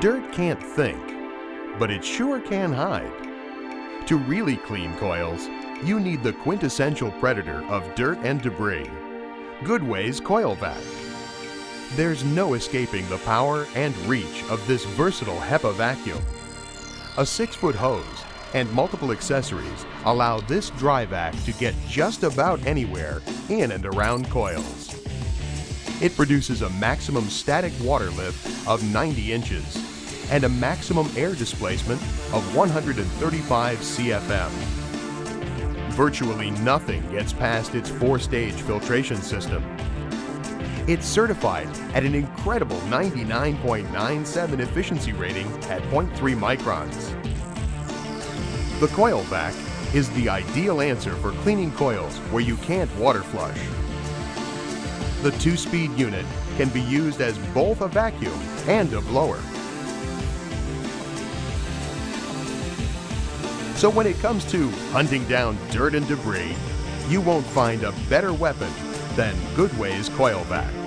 Dirt can't think, but it sure can hide. To really clean coils, you need the quintessential predator of dirt and debris, Goodway's CoilVac. There's no escaping the power and reach of this versatile HEPA vacuum. A 6-foot hose and multiple accessories allow this dry vac to get just about anywhere in and around coils. It produces a maximum static water lift of 90 inches and a maximum air displacement of 135 CFM. Virtually nothing gets past its 4-stage filtration system. It's certified at an incredible 99.97 efficiency rating at 0.3 microns. The CoilVac is the ideal answer for cleaning coils where you can't water flush. The 2-speed unit can be used as both a vacuum and a blower. So when it comes to hunting down dirt and debris, you won't find a better weapon than Goodway's CoilVac.